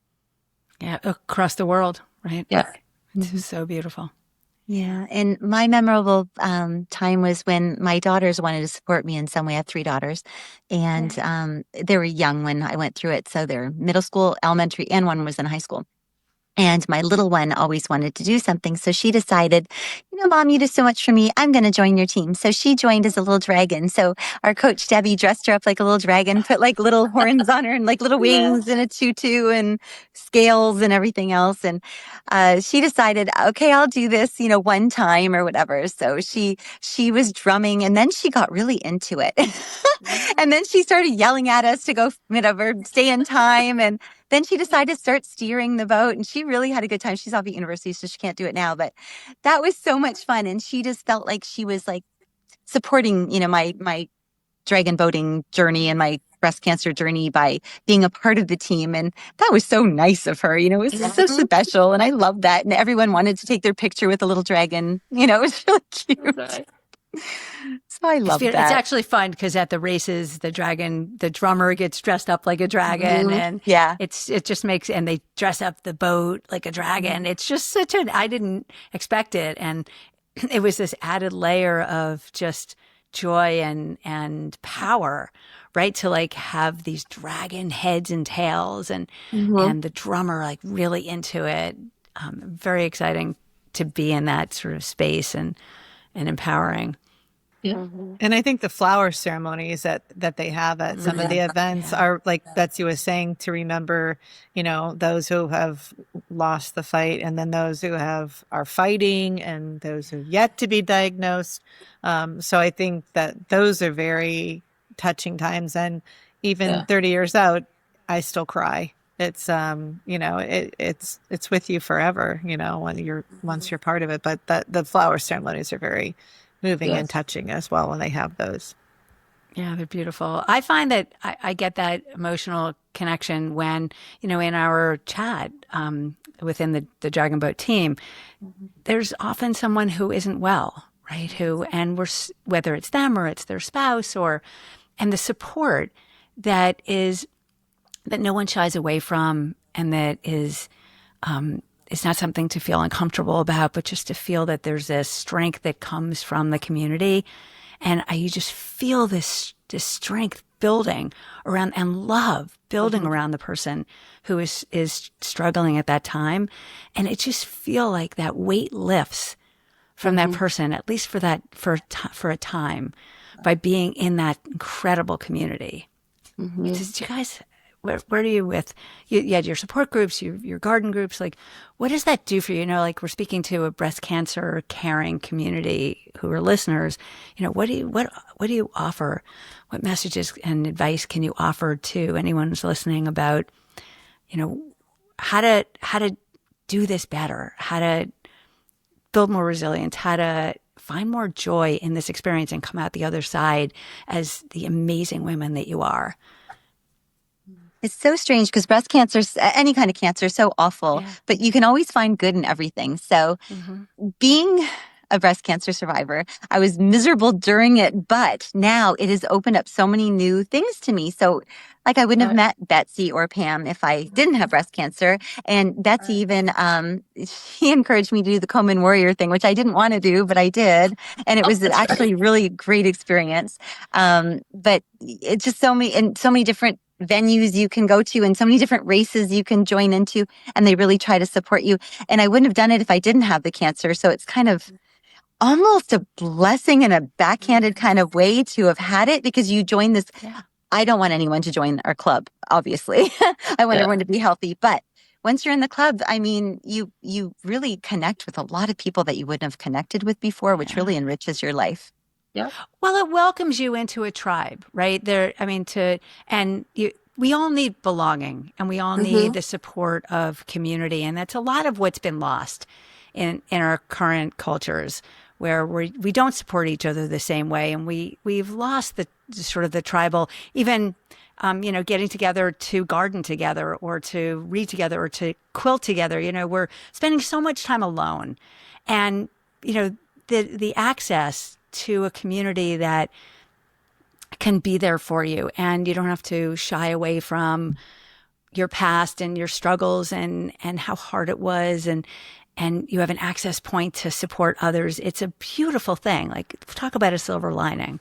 Yeah, across the world, right? Yeah. It's so beautiful. Yeah. And my memorable time was when my daughters wanted to support me in some way. I have 3 daughters, and they were young when I went through it. So they're middle school, elementary, and one was in high school. And my little one always wanted to do something. So she decided, Mom, you do so much for me. I'm going to join your team. So she joined as a little dragon. So our coach, Debbie, dressed her up like a little dragon, put like little horns on her and like little wings and a tutu and scales and everything else. And she decided, okay, I'll do this, one time or whatever. So she was drumming, and then she got really into it. And then she started yelling at us to go, stay in time. And then she decided to start steering the boat, and she really had a good time. She's off at university, so she can't do it now, but that was so much fun. And she just felt like she was like supporting, my dragon boating journey and my breast cancer journey by being a part of the team. And that was so nice of her. It was so special. And I loved that. And everyone wanted to take their picture with the little dragon. It was really cute. Right. So I love that. It's actually fun because at the races, the drummer gets dressed up like a dragon, and it just makes, and they dress up the boat like a dragon. It's just I didn't expect it, and it was this added layer of just joy and power, right? To like have these dragon heads and tails, and the drummer like really into it. Very exciting to be in that sort of space and empowering. Yeah. And I think the flower ceremonies that they have at some of the events are, like Betsy was saying, to remember, those who have lost the fight, and then those who are fighting, and those who have yet to be diagnosed. So I think that those are very touching times. And even 30 years out, I still cry. It's, it's with you forever, once you're part of it. But the flower ceremonies are very moving and touching as well when they have those. Yeah, they're beautiful. I find that I get that emotional connection when, in our chat within the Dragon Boat team, there's often someone who isn't well, right? Whether it's them or it's their spouse, and the support that no one shies away from, and that is, it's not something to feel uncomfortable about, but just to feel that there's this strength that comes from the community. And you just feel this strength building around, and love building around the person who is struggling at that time. And it just feel like that weight lifts from that person, at least for a time, by being in that incredible community. Did you guys, where do you you had your support groups, your garden groups, like what does that do for you? Like we're speaking to a breast cancer caring community who are listeners. What do you offer? What messages and advice can you offer to anyone who's listening about, how to do this better, how to build more resilience, how to find more joy in this experience and come out the other side as the amazing women that you are? It's so strange because breast cancer, any kind of cancer, is so awful, but you can always find good in everything. So being a breast cancer survivor, I was miserable during it, but now it has opened up so many new things to me. So like I wouldn't have met Betsy or Pam if I didn't have breast cancer. And Betsy even, she encouraged me to do the Komen Warrior thing, which I didn't want to do, but I did. And it was actually a really great experience. But it's just so many different venues you can go to and so many different races you can join into, and they really try to support you. And I wouldn't have done it if I didn't have the cancer. So it's kind of almost a blessing in a backhanded kind of way to have had it, because you join this. Yeah. I don't want anyone to join our club, obviously. I want everyone to be healthy. But once you're in the club, I mean, you really connect with a lot of people that you wouldn't have connected with before, which really enriches your life. Yeah. Well, it welcomes you into a tribe, right? We all need belonging, and we all need the support of community. And that's a lot of what's been lost in our current cultures, where we don't support each other the same way. And we've lost the sort of the tribal, even, getting together to garden together or to read together or to quilt together. We're spending so much time alone, and, the access to a community that can be there for you, and you don't have to shy away from your past and your struggles and how hard it was, and you have an access point to support others. It's a beautiful thing. Like, talk about a silver lining.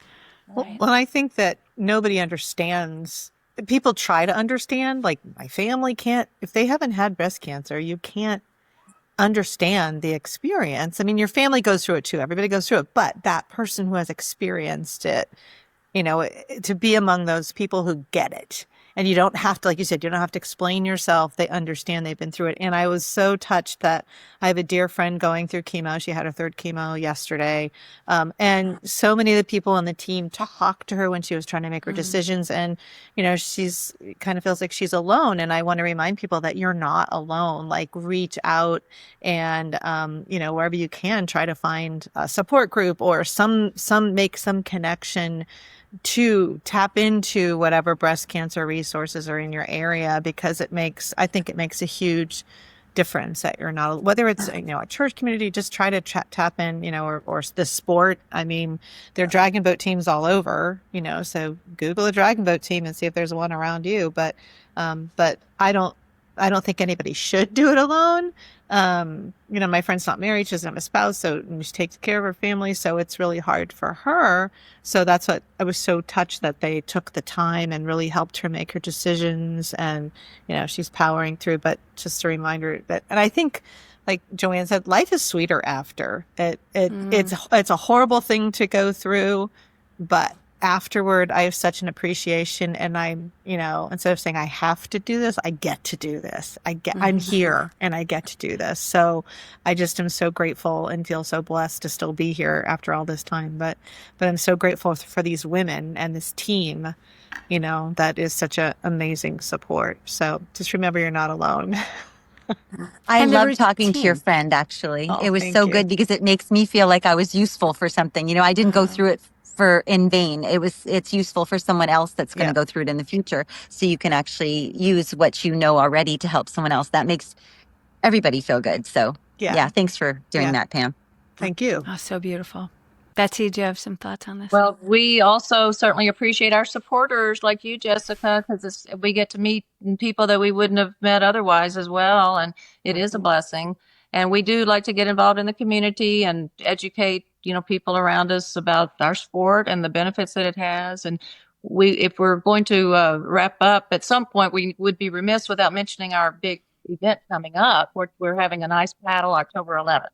Well, I think that nobody understands. People try to understand, like my family can't, if they haven't had breast cancer, you can't understand the experience. I mean, your family goes through it too. Everybody goes through it. But that person who has experienced it, to be among those people who get it. And you don't have to, like you said, you don't have to explain yourself. They understand, they've been through it. And I was so touched that I have a dear friend going through chemo. She had her third chemo yesterday. And so many of the people on the team talked to her when she was trying to make her decisions. And, she's kind of feels like she's alone. And I want to remind people that you're not alone. Like, reach out and, wherever you can, try to find a support group or make some connection to tap into whatever breast cancer resources are in your area, because I think it makes a huge difference that you're not, whether it's, a church community, just try to tap in, or the sport. I mean, there are dragon boat teams all over, so Google a dragon boat team and see if there's one around you. But I don't think anybody should do it alone. My friend's not married. She doesn't have a spouse, so she takes care of her family. So it's really hard for her. So that's what I was so touched, that they took the time and really helped her make her decisions. And, she's powering through, but just a reminder that, and I think, like Joanne said, life is sweeter after it. It's a horrible thing to go through, but afterward, I have such an appreciation, and I'm, instead of saying I have to do this, I get to do this. I'm here and I get to do this. So I just am so grateful and feel so blessed to still be here after all this time. But I'm so grateful for these women and this team, that is such an amazing support. So just remember, you're not alone. I love talking to your friend, actually. It was so good, because it makes me feel like I was useful for something. I didn't go through it in vain. It's useful for someone else that's going to go through it in the future. So you can actually use what you know already to help someone else. That makes everybody feel good. So thanks for doing that, Pam. Thank you. Oh, so beautiful. Betsy, do you have some thoughts on this? Well, we also certainly appreciate our supporters like you, Jessica, because we get to meet people that we wouldn't have met otherwise as well. And it is a blessing. And we do like to get involved in the community and educate, people around us about our sport and the benefits that it has. And if we're going to wrap up at some point, we would be remiss without mentioning our big event coming up. We're having an ice paddle October 11th,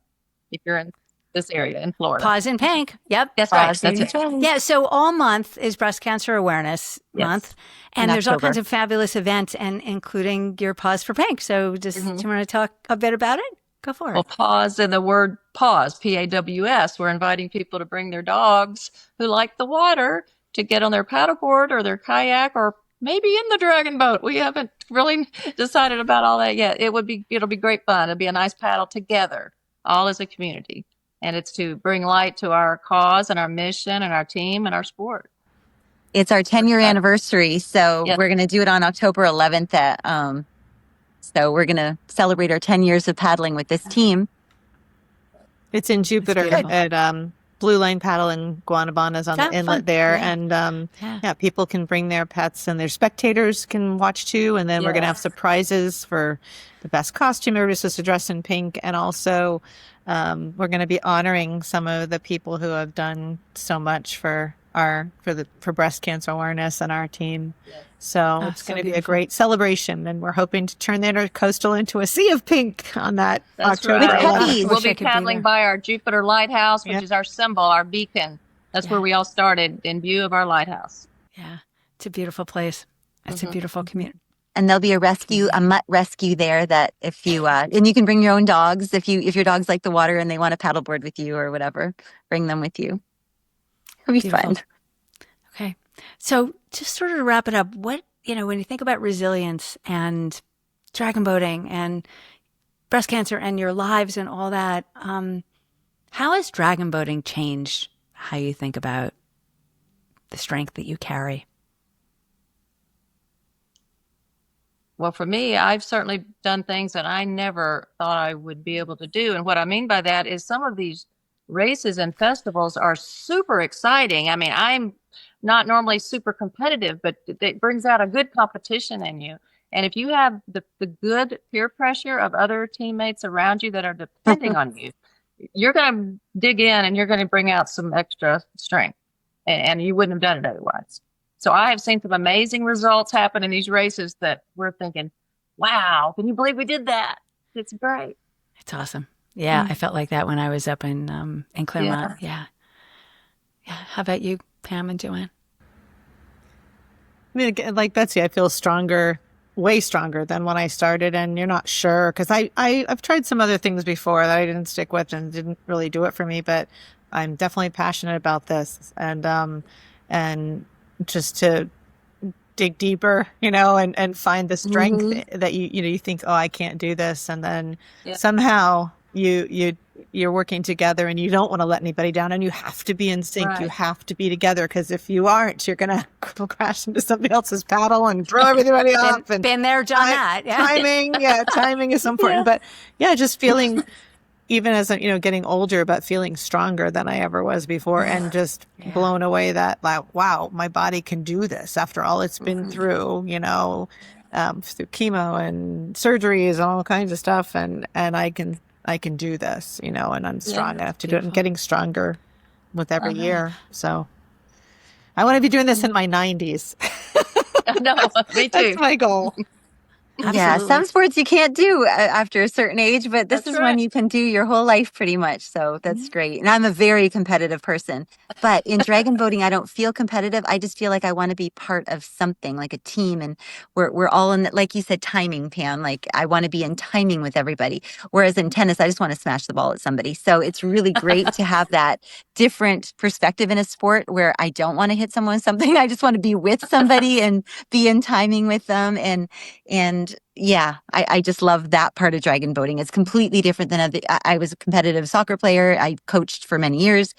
if you're in this area in Florida. Paws in Pink. Yep. That's right. That's it. Yeah. So all month is Breast Cancer Awareness Month. And there's all kinds of fabulous events, and including your Paws for Pink. So do you want to talk a bit about it? Go for it. Well, pause in the word pause, P-A-W-S. We're inviting people to bring their dogs who like the water to get on their paddleboard or their kayak, or maybe in the dragon boat. We haven't really decided about all that yet. It'll be great fun. It'll be a nice paddle together, all as a community. And it's to bring light to our cause and our mission and our team and our sport. It's our 10-year anniversary. So we're going to do it on October 11th. So we're going to celebrate our 10 years of paddling with this team. It's in Jupiter at Blue Line Paddle in Guanabanas on the inlet there. And people can bring their pets, and their spectators can watch too. And then we're going to have surprises for the best costume. Everybody's supposed to dress in pink. And also we're going to be honoring some of the people who have done so much for for breast cancer awareness on our team. So it's so going to be a beautiful. great celebration, and we're hoping to turn the Intercoastal into a sea of pink on that That's October right. 11th. We'll Wish I be could be paddling there. by our Jupiter Lighthouse, which Yeah. is our symbol, our beacon. That's where we all started, in view of our lighthouse. Yeah, it's a beautiful place. It's a beautiful community. And there'll be a mutt rescue there that if you and you can bring your own dogs if your dogs like the water and they want to paddleboard with you or whatever, bring them with you. It'll be Beautiful. fun. Okay. So just sort of to wrap it up, when you think about resilience and dragon boating and breast cancer and your lives and all that, how has dragon boating changed how you think about the strength that you carry? Well, for me, I've certainly done things that I never thought I would be able to do. And what I mean by that is some of these races and festivals are super exciting. I mean, I'm not normally super competitive, but it brings out a good competition in you. And if you have the good peer pressure of other teammates around you that are depending on you, you're going to dig in and you're going to bring out some extra strength. And you wouldn't have done it otherwise. So I have seen some amazing results happen in these races that we're thinking, wow, can you believe we did that? It's great. It's awesome. Yeah, I felt like that when I was up in Claremont. Yeah. How about you, Pam and Joanne? I mean, like Betsy, I feel stronger, way stronger than when I started. And you're not sure, because I've tried some other things before that I didn't stick with and didn't really do it for me. But I'm definitely passionate about this, and just to dig deeper, and find the strength that you think, oh, I can't do this, and then somehow you're working together, and you don't want to let anybody down, and you have to be in sync. Right. You have to be together, because if you aren't, you're gonna crash into somebody else's paddle and throw everybody off. And been there, done that. Yeah. timing is so important. But just feeling, even as I'm, getting older, but feeling stronger than I ever was before, and just blown away that, like, wow, my body can do this after all it's been through, through chemo and surgeries and all kinds of stuff, and I can do this, and I'm strong enough to do it, and getting stronger with every year. So I want to be doing this in my 90s. No, me too. That's my goal. Yeah, some sports you can't do after a certain age, but this is one you can do your whole life pretty much. So that's great. And I'm a very competitive person, but in dragon boating, I don't feel competitive. I just feel like I want to be part of something, like a team. And we're all in, like you said, timing, Pam. Like I want to be in timing with everybody. Whereas in tennis, I just want to smash the ball at somebody. So it's really great to have that different perspective in a sport where I don't want to hit someone with something. I just want to be with somebody and be in timing with them. And yeah, I just love that part of dragon boating. It's completely different than I was a competitive soccer player. I coached for many years.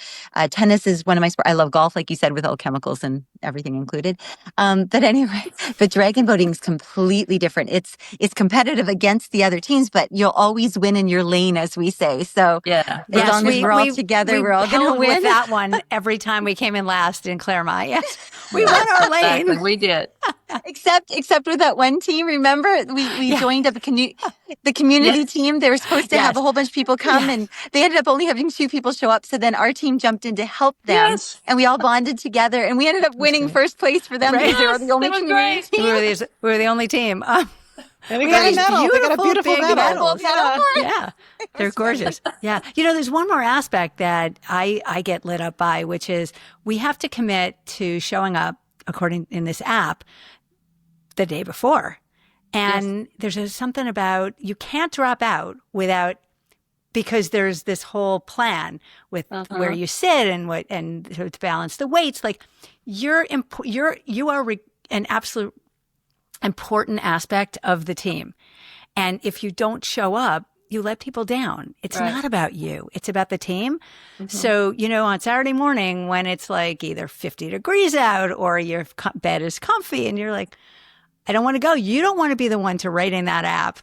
Tennis is one of my sports. I love golf, like you said, with all chemicals and everything included. But anyway, but dragon boating is completely different. It's competitive against the other teams, but you'll always win in your lane, as we say. So as long as we're all together, we're all going to win. With that one every time we came in last in Claremont. Yes, we won our lane. Exactly, we did. Except with that one team, remember we joined up the community team. They were supposed to have a whole bunch of people come, and they ended up only having 2 people show up. So then our team jumped in to help them, and we all bonded together, and we ended up winning first place for them because they were the only community team. We were the only team. And we got a medal. They got a beautiful medal. Yeah, they're gorgeous. Yeah. There's one more aspect that I get lit up by, which is we have to commit to showing up according in this app the day before. And there's something about you can't drop out because there's this whole plan with where you sit and to balance the weights. Like you are an absolute important aspect of the team. And if you don't show up, you let people down. It's not about you. It's about the team. So, on Saturday morning when it's like either 50 degrees out or your bed is comfy and you're like, I don't want to go. You don't want to be the one to write in that app,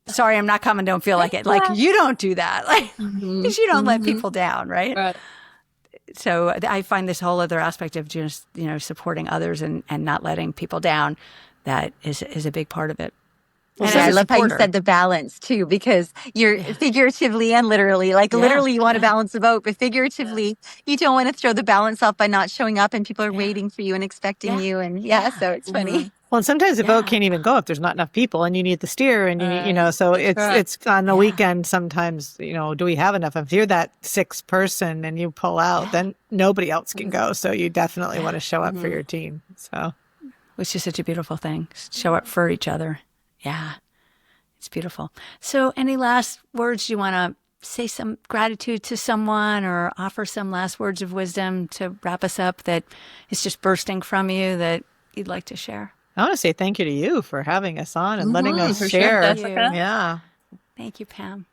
sorry, I'm not coming. Don't feel like it. Like you don't do that. Like, because you don't let people down. Right. So I find this whole other aspect of just, supporting others and not letting people down. That is a big part of it. And I as a love how you supporter. said the balance too, because you're figuratively and literally, like literally you want to balance the boat, but figuratively you don't want to throw the balance off by not showing up and people are waiting for you and expecting you. And so it's funny. Well, and sometimes the boat can't even go if there's not enough people and you need the steer and you need, so it's on the weekend sometimes, do we have enough? If you're that sixth person and you pull out, then nobody else can go. So you definitely want to show up for your team. So which is such a beautiful thing. Show up for each other. Yeah, it's beautiful. So any last words you want to say, some gratitude to someone or offer some last words of wisdom to wrap us up that is just bursting from you that you'd like to share? I want to say thank you to you for having us on and letting us share. Sure, Jessica. Yeah. Thank you, Pam.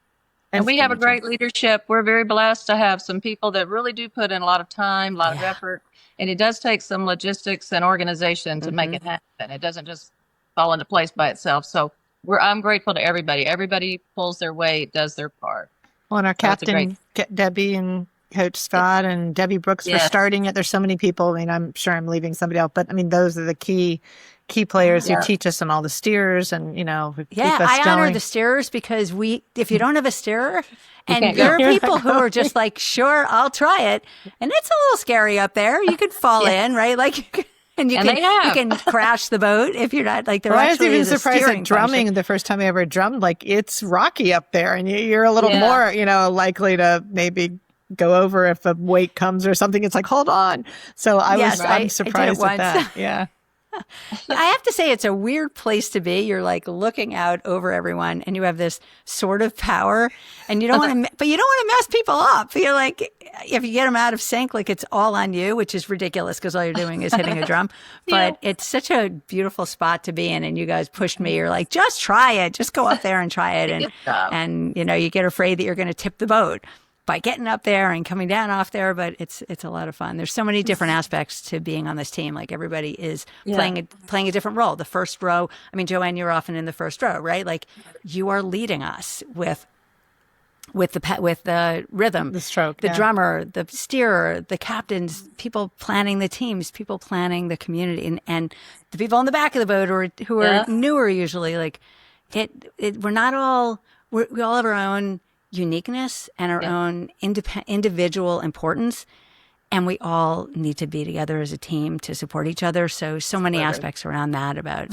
And we have a great leadership. We're very blessed to have some people that really do put in a lot of time, a lot of effort. And it does take some logistics and organization to make it happen. It doesn't just fall into place by itself. So I'm grateful to everybody. Everybody pulls their weight, does their part. Well, and our captain, Debbie, and Coach Scott and Debbie Brooks for starting it. There's so many people. I mean, I'm sure I'm leaving somebody else, but I mean, those are the key players who teach us and all the steers and, keep us I going. honor the steerers because if you don't have a steerer and there are people who are just like, sure, I'll try it. And it's a little scary up there. You could fall in, right? Like, and you can crash the boat if you're not like, I was even surprised at drumming the first time I ever drummed. Like, it's rocky up there and you're a little more, likely to maybe go over if a weight comes or something. It's like, hold on. So I'm surprised at that. Yeah. I have to say, it's a weird place to be. You're like looking out over everyone and you have this sort of power and you don't want to, but you don't want to mess people up. You're like, if you get them out of sync, like it's all on you, which is ridiculous because all you're doing is hitting a drum. But it's such a beautiful spot to be in. And you guys pushed me. You're like, just try it. Just go up there and try it. And you get afraid that you're going to tip the boat by getting up there and coming down off there, but it's a lot of fun. There's so many different aspects to being on this team. Like everybody is playing a different role. The first row, I mean, Joanne, you're often in the first row, right? Like you are leading us with the rhythm, the stroke, the drummer, the steerer, the captains, people planning the teams, people planning the community, and the people in the back of the boat who are newer usually. Like we all have our own uniqueness and our own individual importance, and we all need to be together as a team to support each other. So many aspects around that about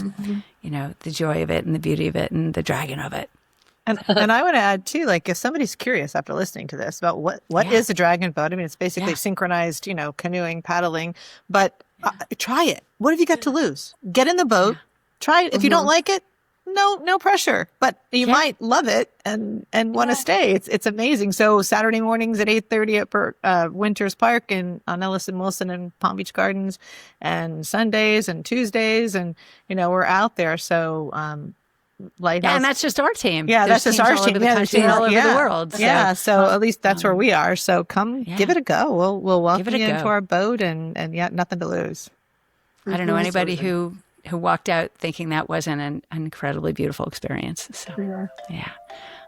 the joy of it and the beauty of it and the dragon of it. And I want to add too, like if somebody's curious after listening to this about what is a dragon boat, I mean it's basically synchronized, canoeing, paddling, but try it. What have you got to lose? Get in the boat, try it. If you don't like it, no pressure, but you might love it and want to stay. It's amazing. So Saturday mornings at 8:30 at Winters Park on Ellis and Wilson and Palm Beach Gardens, and Sundays and Tuesdays, and we're out there. So Lighthouse, and that's just our team. Yeah, that's just our team. All over the world. So. So at least that's where we are. So come give it a go. We'll welcome you into our boat, and nothing to lose. I don't know anybody who walked out thinking that wasn't an incredibly beautiful experience. So,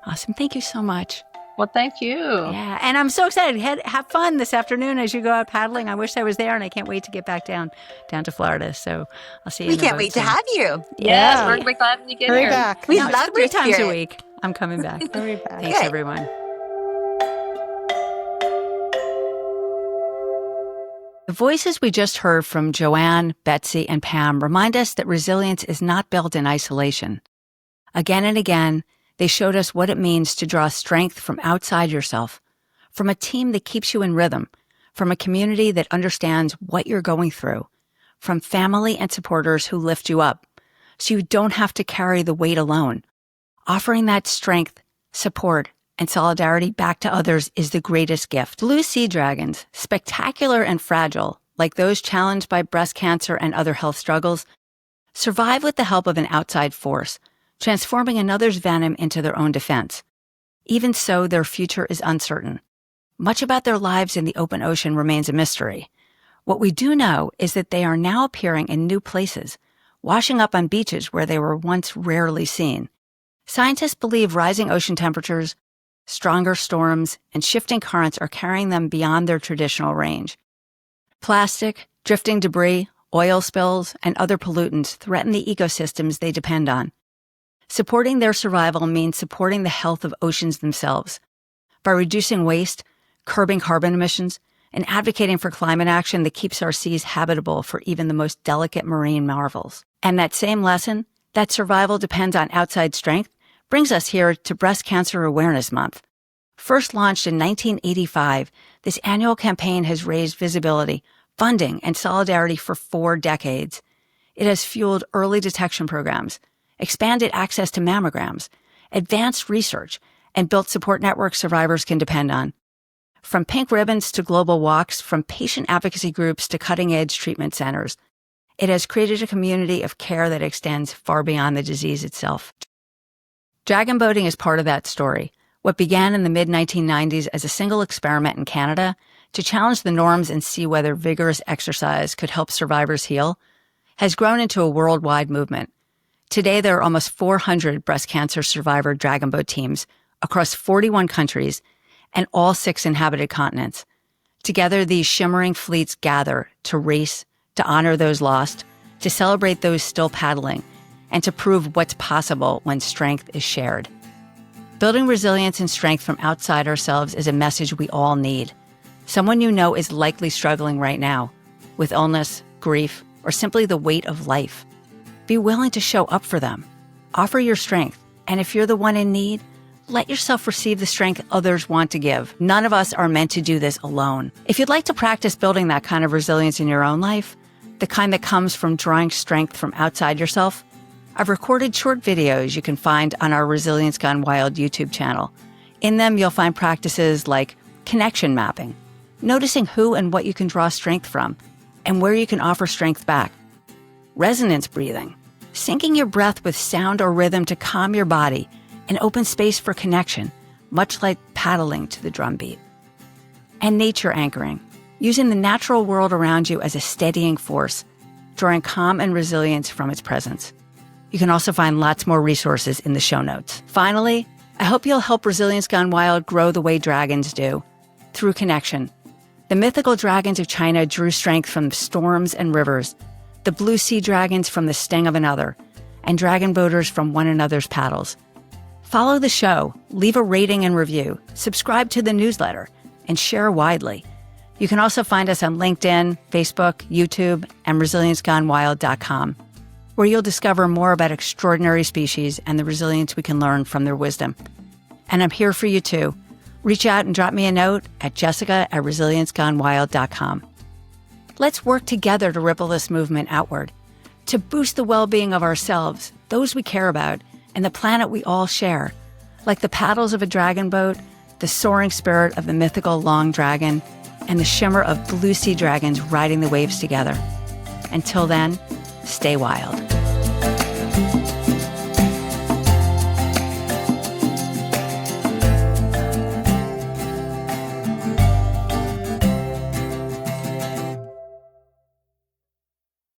awesome. Thank you so much. Well, thank you. Yeah, and I'm so excited. Have fun this afternoon as you go out paddling. I wish I was there, and I can't wait to get back down to Florida. So I'll see you. We can't wait to have you. Yes, we're glad you get here. Back. We love 3 times a week. I'm coming back. Hurry back. Thanks, everyone. The voices we just heard from Joanne, Betsy, and Pam remind us that resilience is not built in isolation. Again and again, they showed us what it means to draw strength from outside yourself, from a team that keeps you in rhythm, from a community that understands what you're going through, from family and supporters who lift you up, so you don't have to carry the weight alone. Offering that strength, support, and solidarity back to others is the greatest gift. Blue sea dragons, spectacular and fragile, like those challenged by breast cancer and other health struggles, survive with the help of an outside force, transforming another's venom into their own defense. Even so, their future is uncertain. Much about their lives in the open ocean remains a mystery. What we do know is that they are now appearing in new places, washing up on beaches where they were once rarely seen. Scientists believe rising ocean temperatures, stronger storms, and shifting currents are carrying them beyond their traditional range. Plastic, drifting debris, oil spills, and other pollutants threaten the ecosystems they depend on. Supporting their survival means supporting the health of oceans themselves. By reducing waste, curbing carbon emissions, and advocating for climate action that keeps our seas habitable for even the most delicate marine marvels. And that same lesson, that survival depends on outside strength, brings us here to Breast Cancer Awareness Month. First launched in 1985, this annual campaign has raised visibility, funding, and solidarity for 4 decades. It has fueled early detection programs, expanded access to mammograms, advanced research, and built support networks survivors can depend on. From pink ribbons to global walks, from patient advocacy groups to cutting-edge treatment centers, it has created a community of care that extends far beyond the disease itself. Dragon boating is part of that story. What began in the mid-1990s as a single experiment in Canada to challenge the norms and see whether vigorous exercise could help survivors heal has grown into a worldwide movement. Today, there are almost 400 breast cancer survivor dragon boat teams across 41 countries and all 6 inhabited continents. Together, these shimmering fleets gather to race, to honor those lost, to celebrate those still paddling, and to prove what's possible when strength is shared. Building resilience and strength from outside ourselves is a message we all need. Someone you know is likely struggling right now with illness, grief, or simply the weight of life. Be willing to show up for them. Offer your strength, and if you're the one in need, let yourself receive the strength others want to give. None of us are meant to do this alone. If you'd like to practice building that kind of resilience in your own life, the kind that comes from drawing strength from outside yourself, I've recorded short videos you can find on our Resilience Gone Wild YouTube channel. In them, you'll find practices like connection mapping, noticing who and what you can draw strength from, and where you can offer strength back. Resonance breathing, syncing your breath with sound or rhythm to calm your body and open space for connection, much like paddling to the drumbeat. And nature anchoring, using the natural world around you as a steadying force, drawing calm and resilience from its presence. You can also find lots more resources in the show notes. Finally, I hope you'll help Resilience Gone Wild grow the way dragons do, through connection. The mythical dragons of China drew strength from storms and rivers, the blue sea dragons from the sting of another, and dragon boaters from one another's paddles. Follow the show, leave a rating and review, subscribe to the newsletter, and share widely. You can also find us on LinkedIn, Facebook, YouTube, and resiliencegonewild.com, where you'll discover more about extraordinary species and the resilience we can learn from their wisdom. And I'm here for you too. Reach out and drop me a note at jessica@resiliencegonewild.com. Let's work together to ripple this movement outward, to boost the well-being of ourselves, those we care about, and the planet we all share. Like the paddles of a dragon boat, the soaring spirit of the mythical long dragon, and the shimmer of blue sea dragons riding the waves together. Until then, stay wild.